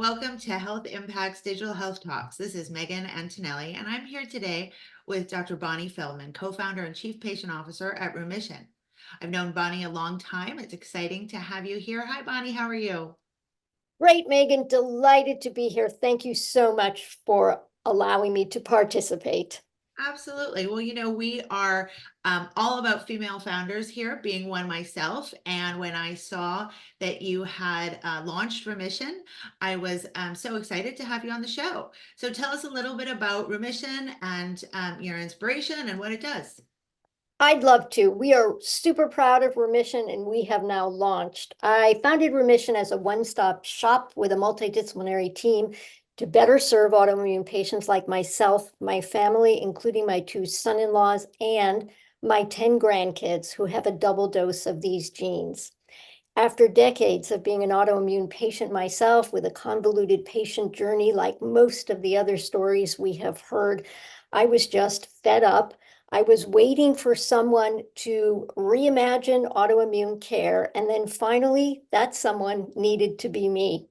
welcome to Health Impact's Digital Health Talks. This is Megan Antonelli, and I'm here today with Dr. Bonnie Feldman, co-founder and chief patient officer at Rheumission. I've known Bonnie a long time. It's exciting to have you here. Hi, Bonnie. How are you? Great, Megan. Delighted to be here. Thank you so much for allowing me to participate. Absolutely. Well, we are all about female founders here, being one myself. And when I saw that you had launched Rheumission, I was so excited to have you on the show. So tell us a little bit about Rheumission and your inspiration and what it does. I'd love to. We are super proud of Rheumission, and we have now launched. I founded Rheumission as a one-stop shop with a multidisciplinary team to better serve autoimmune patients like myself, my family, including my 2 son-in-laws, and my 10 grandkids who have a double dose of these genes. After decades of being an autoimmune patient myself with a convoluted patient journey like most of the other stories we have heard, I was just fed up. I was waiting for someone to reimagine autoimmune care, and then finally, that someone needed to be me.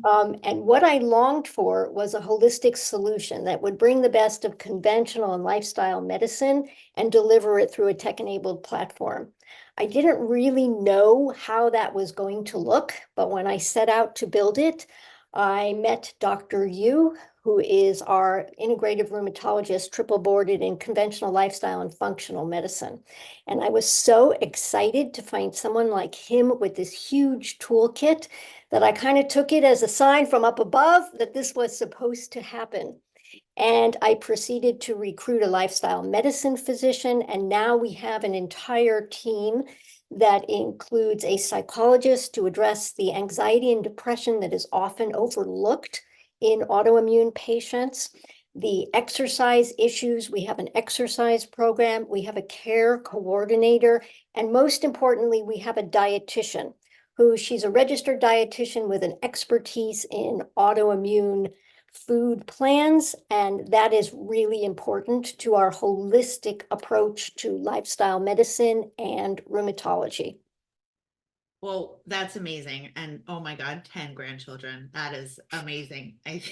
And what I longed for was a holistic solution that would bring the best of conventional and lifestyle medicine and deliver it through a tech-enabled platform. I didn't really know how that was going to look, but when I set out to build it, I met Dr. Yu, who is our integrative rheumatologist, triple boarded in conventional lifestyle and functional medicine. And I was so excited to find someone like him with this huge toolkit that I kind of took it as a sign from up above that this was supposed to happen. And I proceeded to recruit a lifestyle medicine physician, and now we have an entire team that includes a psychologist to address the anxiety and depression that is often overlooked in autoimmune patients, the exercise issues. We have an exercise program, we have a care coordinator, and most importantly, we have a dietitian who she's a registered dietitian with an expertise in autoimmune food plans, and that is really important to our holistic approach to lifestyle medicine and rheumatology. Well, that's amazing. And oh my God, 10 grandchildren. That is amazing. I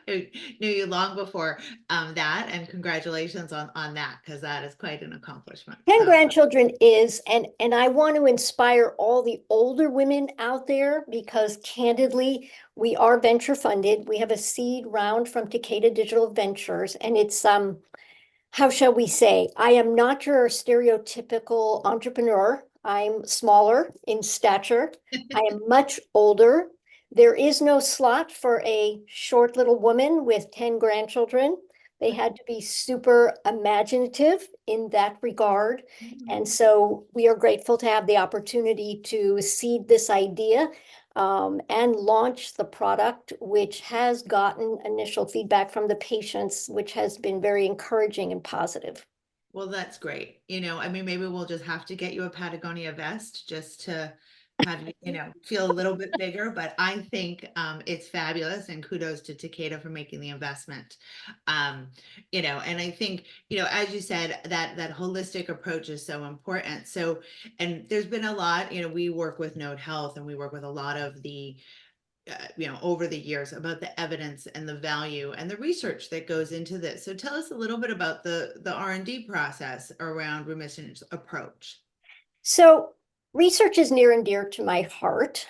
I knew you long before that. And congratulations on that, because that is quite an accomplishment. 10 So grandchildren is, and I want to inspire all the older women out there because candidly, we are venture funded. We have a seed round from Takeda Digital Ventures, and it's how shall we say, I am not your stereotypical entrepreneur. I'm smaller in stature. I am much older. There is no slot for a short little woman with 10 grandchildren. They had to be super imaginative in that regard. And so we are grateful to have the opportunity to seed this idea and launch the product, which has gotten initial feedback from the patients, which has been very encouraging and positive. well, that's great. I mean, maybe we'll just have to get you a Patagonia vest just to have you, feel a little bit bigger. But I think it's fabulous, and kudos to Takeda for making the investment. And I think, as you said, that holistic approach is so important. So, and there's been a lot, we work with Node Health, and we work with a lot of the over the years about the evidence and the value and the research that goes into this. So tell us a little bit about the R&D process around Rheumission's approach. So research is near and dear to my heart.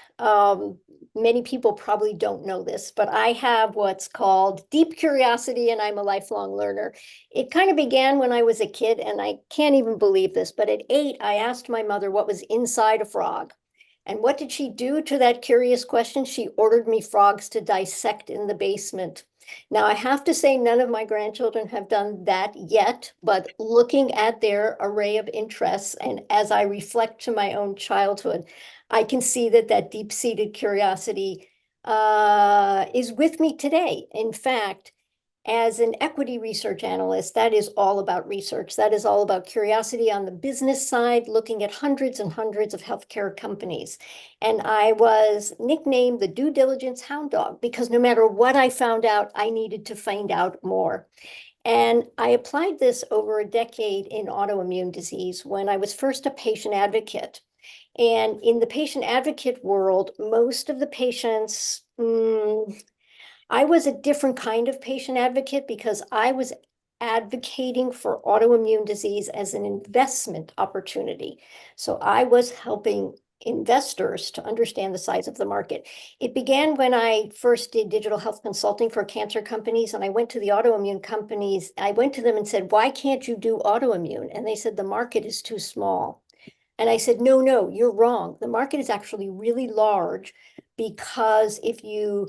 Many people probably don't know this, but I have what's called deep curiosity, and I'm a lifelong learner. It kind of began when I was a kid, and I can't even believe this, but at 8, I asked my mother what was inside a frog. And what did she do to that curious question? She ordered me frogs to dissect in the basement. Now, I have to say, none of my grandchildren have done that yet, but looking at their array of interests, and as I reflect to my own childhood, I can see that deep-seated curiosity is with me today. In fact, as an equity research analyst, that is all about research. That is all about curiosity on the business side, looking at hundreds and hundreds of healthcare companies. And I was nicknamed the due diligence hound dog because no matter what I found out, I needed to find out more. And I applied this over a decade in autoimmune disease when I was first a patient advocate. And in the patient advocate world, most of the patients I was a different kind of patient advocate because I was advocating for autoimmune disease as an investment opportunity. So I was helping investors to understand the size of the market. It began when I first did digital health consulting for cancer companies, and I went to the autoimmune companies. I went to them and said, why can't you do autoimmune? And they said, the market is too small. And I said, no, no, you're wrong. The market is actually really large because if you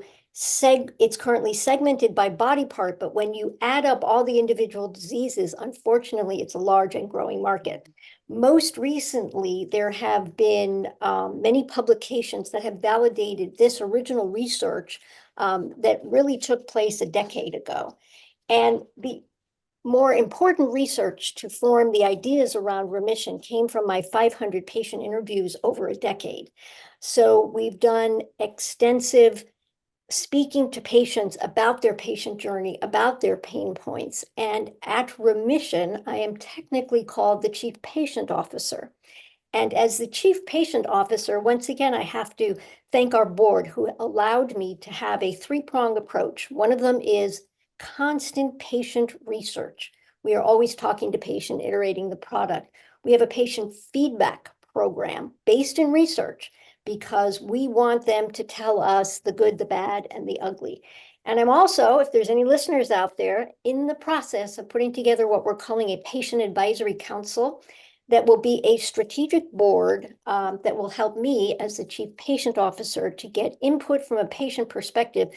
it's currently segmented by body part, but when you add up all the individual diseases, unfortunately, it's a large and growing market. Most recently, there have been many publications that have validated this original research that really took place a decade ago. And the more important research to form the ideas around remission came from my 500 patient interviews over a decade. So we've done extensive speaking to patients about their patient journey, about their pain points. And at Remission, I am technically called the Chief Patient Officer. And as the Chief Patient Officer, once again, I have to thank our board who allowed me to have a three-pronged approach. One of them is constant patient research. We are always talking to patient, iterating the product. We have a patient feedback program based in research because we want them to tell us the good, the bad, and the ugly. And I'm also, if there's any listeners out there, in the process of putting together what we're calling a patient advisory council that will be a strategic board that will help me as the Chief Patient Officer to get input from a patient perspective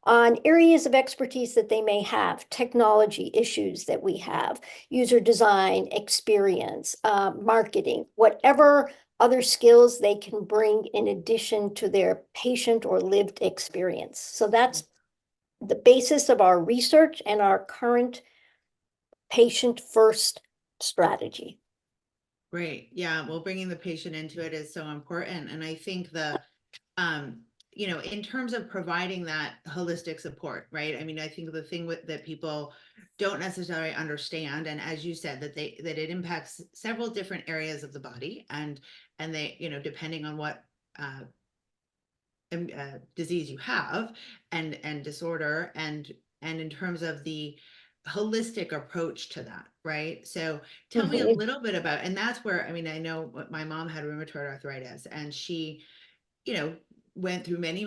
on areas of expertise that they may have, technology issues that we have, user design, experience, marketing, whatever other skills they can bring in addition to their patient or lived experience. So that's the basis of our research and our current patient first strategy. Great. Yeah. Well, bringing the patient into it is so important. And I think um, in terms of providing that holistic support, right? I mean, I think the thing that people don't necessarily understand, and as you said, that it impacts several different areas of the body, and they, depending on what uh, disease you have and disorder, and in terms of the holistic approach to that, right? So tell me a Mhm. little bit about, and that's where, I mean, I know my mom had rheumatoid arthritis, and she, you know, went through many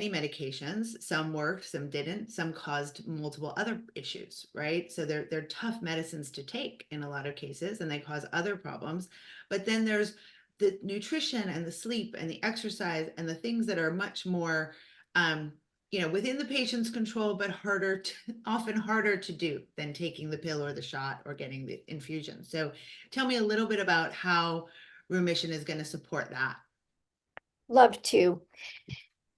medications. Some worked, some didn't, some caused multiple other issues, right? So they're tough medicines to take in a lot of cases, and they cause other problems. But then there's the nutrition and the sleep and the exercise and the things that are much more within the patient's control, but often harder to do than taking the pill or the shot or getting the infusion. So tell me a little bit about how Rheumission is going to support that. Love to.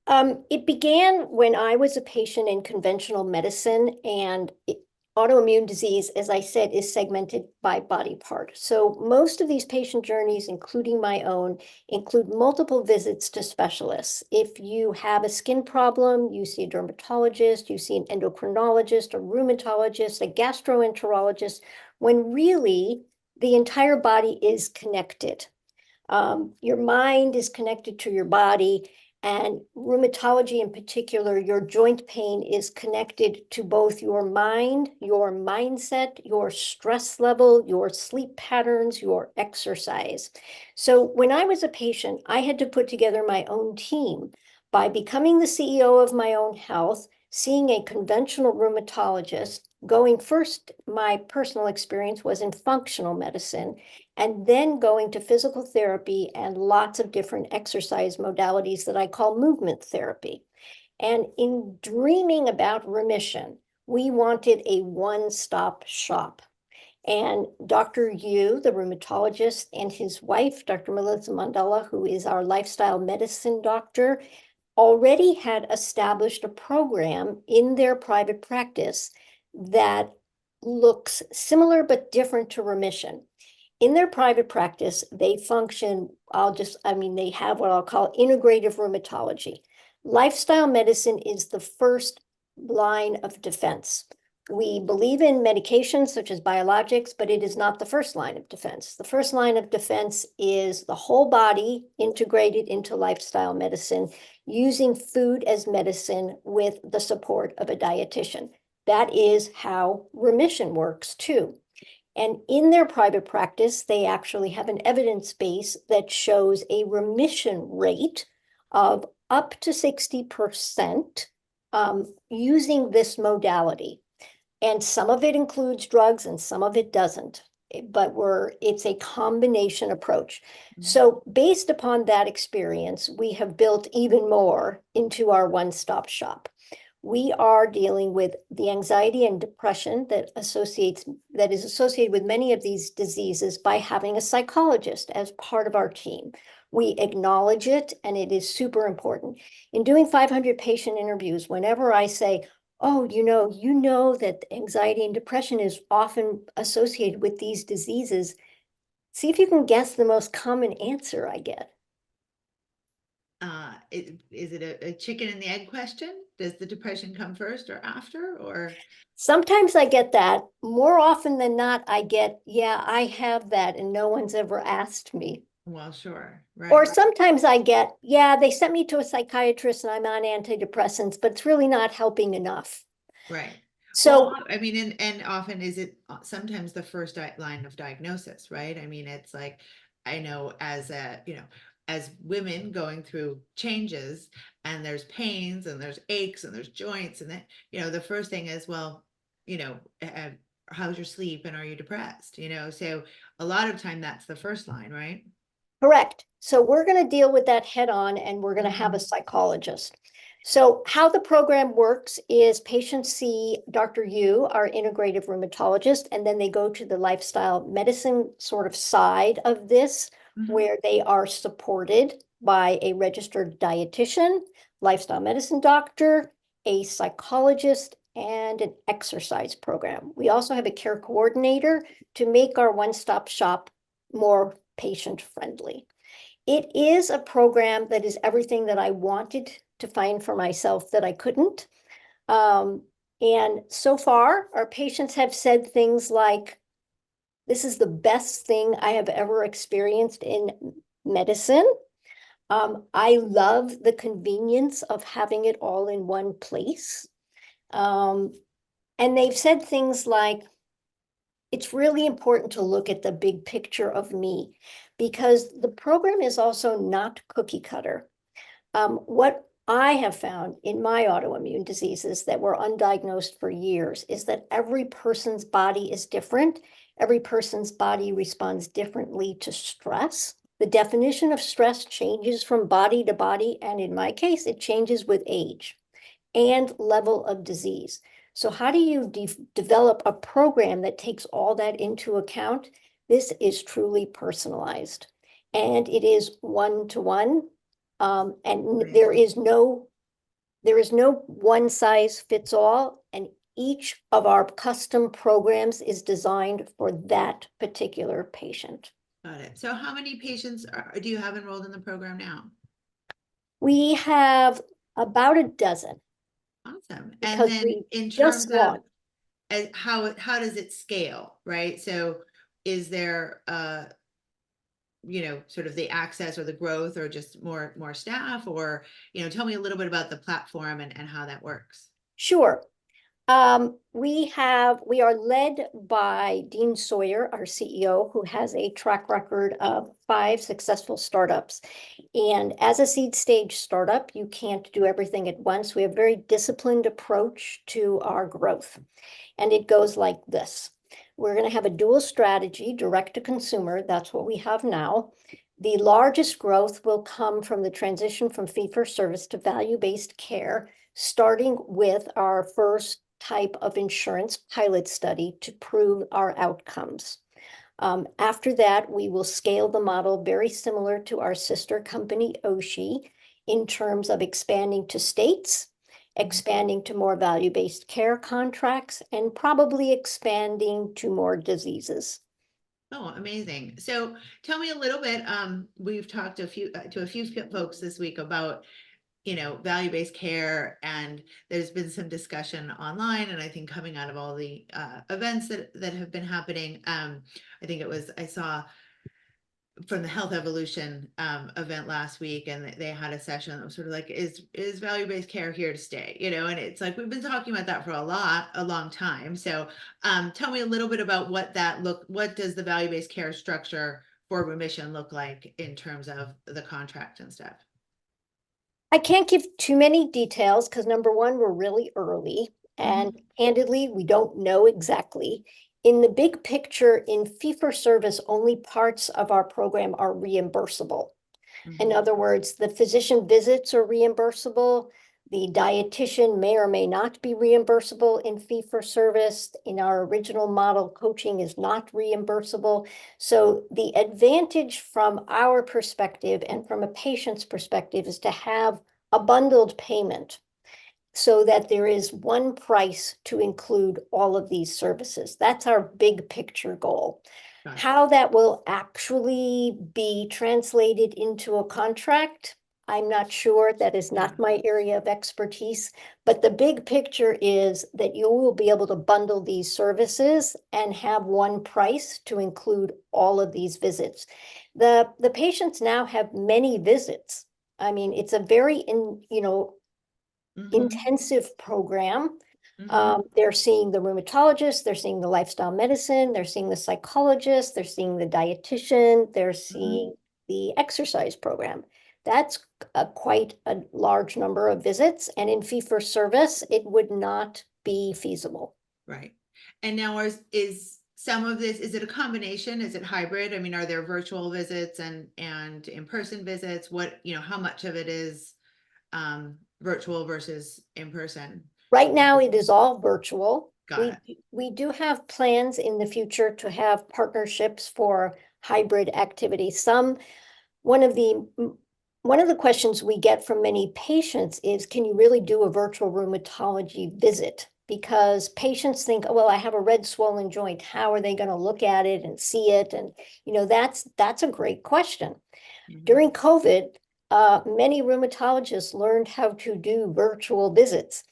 It began when I was a patient in conventional medicine, and autoimmune disease, as I said, is segmented by body part. So most of these patient journeys, including my own, include multiple visits to specialists. If you have a skin problem, you see a dermatologist, you see an endocrinologist, a rheumatologist, a gastroenterologist, when really the entire body is connected. Your mind is connected to your body, and rheumatology in particular, your joint pain is connected to both your mind, your mindset, your stress level, your sleep patterns, your exercise. So when I was a patient, I had to put together my own team by becoming the CEO of my own health, seeing a conventional rheumatologist. Going first, my personal experience was in functional medicine, and then going to physical therapy and lots of different exercise modalities that I call movement therapy. And in dreaming about remission, we wanted a one-stop shop. And Dr. Yu, the rheumatologist, and his wife, Dr. Melissa Mandela, who is our lifestyle medicine doctor, already had established a program in their private practice that looks similar but different to remission. In their private practice, they function, they have what I'll call integrative rheumatology. Lifestyle medicine is the first line of defense. We believe in medications such as biologics, but it is not the first line of defense. The first line of defense is the whole body integrated into lifestyle medicine, using food as medicine with the support of a dietitian. That is how Rheumission works too. And in their private practice, they actually have an evidence base that shows a remission rate of up to 60% using this modality. And some of it includes drugs and some of it doesn't, but it's a combination approach. So based upon that experience, we have built even more into our one-stop shop. We are dealing with the anxiety and depression that is associated with many of these diseases by having a psychologist as part of our team. We acknowledge it, and it is super important. In doing 500 patient interviews, whenever I say, oh, you know that anxiety and depression is often associated with these diseases, see if you can guess the most common answer I get. Is it a chicken and the egg question? Does the depression come first or after, or? Sometimes I get that. More often than not, I get, yeah, I have that, and no one's ever asked me. Well, sure, Or right, sometimes I get, yeah, they sent me to a psychiatrist and I'm on antidepressants, but it's really not helping enough. right. Well, So I mean, and often is it sometimes the first line of diagnosis, right? I mean, it's like, I know as as women going through changes, and there's pains and there's aches and there's joints, and then, the first thing is, well, how's your sleep and are you depressed? So a lot of time that's the first line, right? correct. So we're going to deal with that head on, and we're going to have a psychologist. So how the program works is patients see Dr. Yu, our integrative rheumatologist, and then they go to the lifestyle medicine sort of side of this, Mhm. where they are supported by a registered dietitian, lifestyle medicine doctor, a psychologist, and an exercise program. We also have a care coordinator to make our one-stop shop more patient-friendly. It is a program that is everything that I wanted to find for myself that I couldn't. And so far, our patients have said things like, this is the best thing I have ever experienced in medicine. I love the convenience of having it all in one place. And they've said things like, it's really important to look at the big picture of me, because the program is also not cookie cutter. What I have found in my autoimmune diseases that were undiagnosed for years is that every person's body is different. Every person's body responds differently to stress. The definition of stress changes from body to body, and in my case, it changes with age and level of disease. So how do you develop a program that takes all that into account? This is truly personalized, and it is one-to-one. And Right. there is no one size fits all, and each of our custom programs is designed for that particular patient. Got it. So how many patients do you have enrolled in the program now? We have about a dozen Awesome. And because then we in just terms of launched. how does it scale, right? So is there sort of the access or the growth, or just more staff, or tell me a little bit about the platform and how that works. Sure. We are led by Dean Sawyer, our CEO, who has a track record of 5 successful startups. And as a seed stage startup, you can't do everything at once. We have a very disciplined approach to our growth. And it goes like this. We're going to have a dual strategy, direct to consumer. That's what we have now. The largest growth will come from the transition from fee-for-service to value-based care, starting with our first type of insurance pilot study to prove our outcomes. After that, we will scale the model very similar to our sister company, Oshi, in terms of expanding to states, expanding to more value-based care contracts, and probably expanding to more diseases. Oh, amazing. So tell me a little bit, we've talked to a few folks this week about value-based care, and there's been some discussion online, and I think coming out of all the events that have been happening. I think I saw from the Health Evolution event last week, and they had a session that was sort of like, is value-based care here to stay? And it's like, we've been talking about that for a long time. So tell me a little bit about what does the value-based care structure for Rheumission look like in terms of the contract and stuff? I can't give too many details because number one, we're really early, and candidly, we don't know exactly. In the big picture, in fee-for-service, only parts of our program are reimbursable. In other words, the physician visits are reimbursable. The dietitian may or may not be reimbursable in fee-for-service. In our original model, coaching is not reimbursable. So the advantage from our perspective and from a patient's perspective is to have a bundled payment so that there is one price to include all of these services. That's our big picture goal. Got it. How that will actually be translated into a contract, I'm not sure. That is not my area of expertise. But the big picture is that you will be able to bundle these services and have one price to include all of these visits. The patients now have many visits. I mean, it's a very intensive program. They're seeing the rheumatologist, they're seeing the lifestyle medicine, they're seeing the psychologist, they're seeing the dietitian, they're seeing the exercise program. That's quite a large number of visits, and in fee-for-service, it would not be feasible. Right. And now is some of this, is it a combination? Is it hybrid? I mean, are there virtual visits and in-person visits? How much of it is virtual versus in person? Right now, it is all virtual. Got We do have plans in the future to have partnerships for hybrid activities. One of the questions we get from many patients is, can you really do a virtual rheumatology visit? Because patients think, oh, well, I have a red swollen joint. How are they going to look at it and see it? And, that's a great question. During COVID, many rheumatologists learned how to do virtual visits.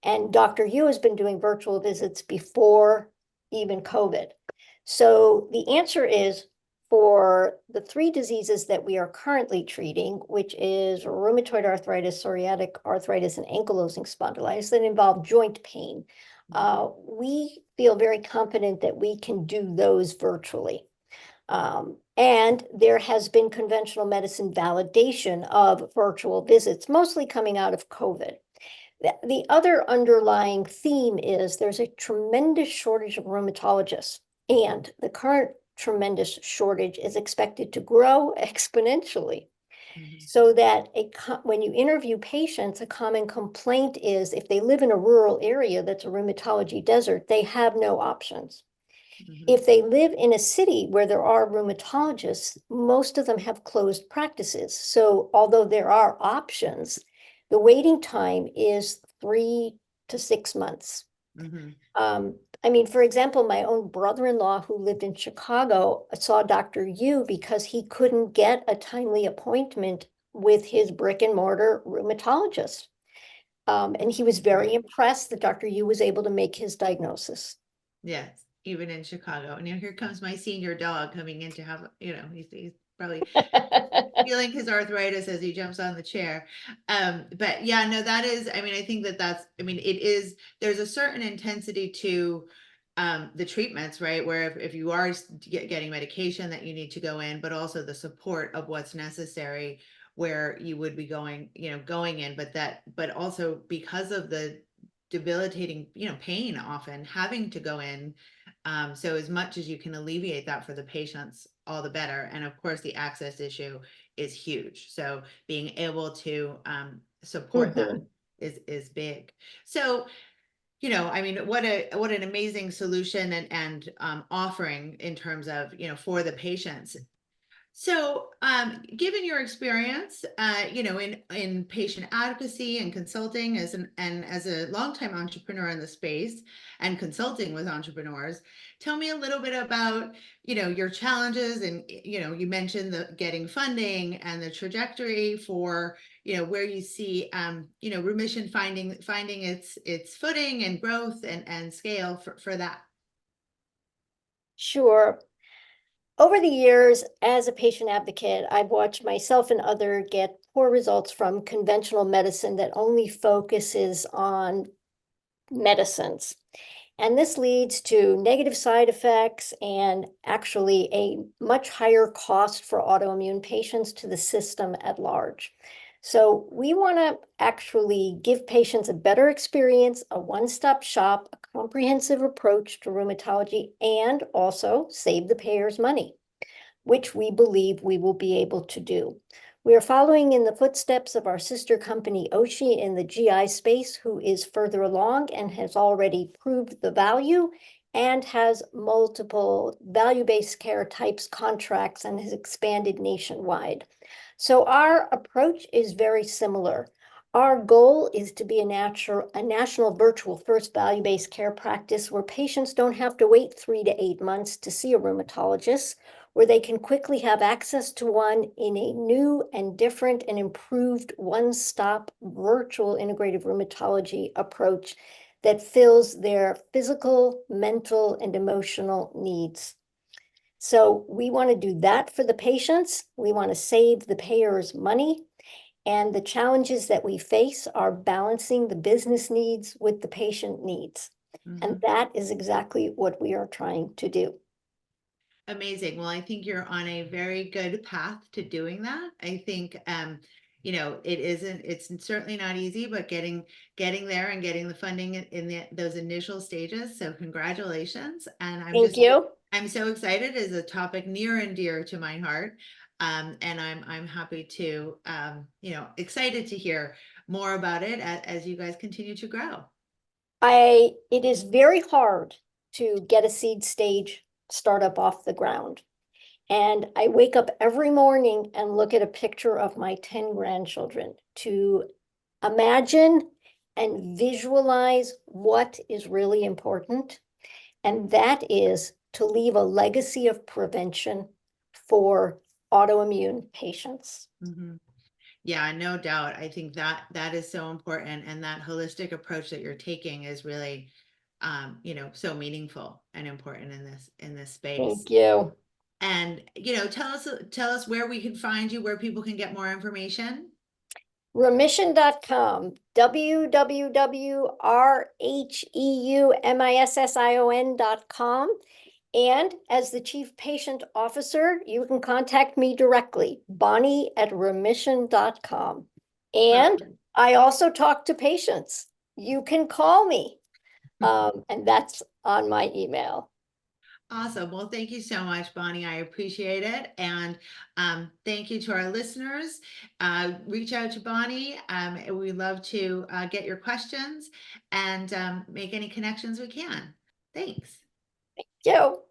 And Dr. Yu has been doing virtual visits before even COVID. So the answer is, for the three diseases that we are currently treating, which is rheumatoid arthritis, psoriatic arthritis, and ankylosing spondylitis that involve joint pain, we feel very confident that we can do those virtually. And there has been conventional medicine validation of virtual visits, mostly coming out of COVID. The other underlying theme is there's a tremendous shortage of rheumatologists, and the current tremendous shortage is expected to grow exponentially. So that when you interview patients, a common complaint is if they live in a rural area that's a rheumatology desert, they have no options. If they live in a city where there are rheumatologists, most of them have closed practices. So although there are options, the waiting time is 3 to 6 months. I mean, for example, my own brother-in-law who lived in Chicago saw Dr. Yu because he couldn't get a timely appointment with his brick and mortar rheumatologist. And he was very impressed that Dr. Yu was able to make his diagnosis. Yes, even in Chicago. And here comes my senior dog coming in to have, he's probably feeling his arthritis as he jumps on the chair. But yeah, no, that is, I mean, I think there's a certain intensity to the treatments, right? Where if you are getting medication that you need to go in, but also the support of what's necessary where you would be going in, but also because of the debilitating, pain often having to go in. So as much as you can alleviate that for the patients, all the better. And of course, the access issue is huge. So being able to support that is big. So, I mean, what an amazing solution and offering in terms of, for the patients. So, given your experience, in patient advocacy and consulting as a longtime entrepreneur in the space and consulting with entrepreneurs, tell me a little bit about, your challenges and, you mentioned the getting funding and the trajectory for, where you see, remission finding its footing and growth and scale for that. Sure. Over the years, as a patient advocate, I've watched myself and others get poor results from conventional medicine that only focuses on medicines. And this leads to negative side effects and actually a much higher cost for autoimmune patients to the system at large. So we want to actually give patients a better experience, a one-stop shop, a comprehensive approach to rheumatology, and also save the payers money, which we believe we will be able to do. We are following in the footsteps of our sister company, Oshi, in the GI space, who is further along and has already proved the value and has multiple value-based care types contracts and has expanded nationwide. So our approach is very similar. Our goal is to be a national virtual first value-based care practice where patients don't have to wait 3 to 8 months to see a rheumatologist, where they can quickly have access to one in a new and different and improved one-stop virtual integrative rheumatology approach that fills their physical, mental, and emotional needs. So we want to do that for the patients. We want to save the payers money. And the challenges that we face are balancing the business needs with the patient needs. And that is exactly what we are trying to do. Amazing. Well, I think you're on a very good path to doing that. I think, it's certainly not easy, but getting there and getting the funding in those initial stages. So congratulations. And Thank you. I'm so excited. It's a topic near and dear to my heart. And I'm happy to, excited to hear more about it as you guys continue to grow. It is very hard to get a seed stage startup off the ground. And I wake up every morning and look at a picture of my 10 grandchildren to imagine and visualize what is really important. And that is to leave a legacy of prevention for autoimmune patients. Yeah, no doubt. I think that is so important, and that holistic approach that you're taking is really, so meaningful and important in this space. Thank you. And tell us where we can find you, where people can get more information. Rheumission.com, www.rheumission.com. And as the Chief Patient Officer, you can contact me directly, Bonnie@rheumission.com. And Perfect. I also talk to patients. You can call me, and that's on my email. Awesome. Well, thank you so much, Bonnie. I appreciate it. And thank you to our listeners. Reach out to Bonnie. We love to get your questions and make any connections we can. Thanks. Thank you.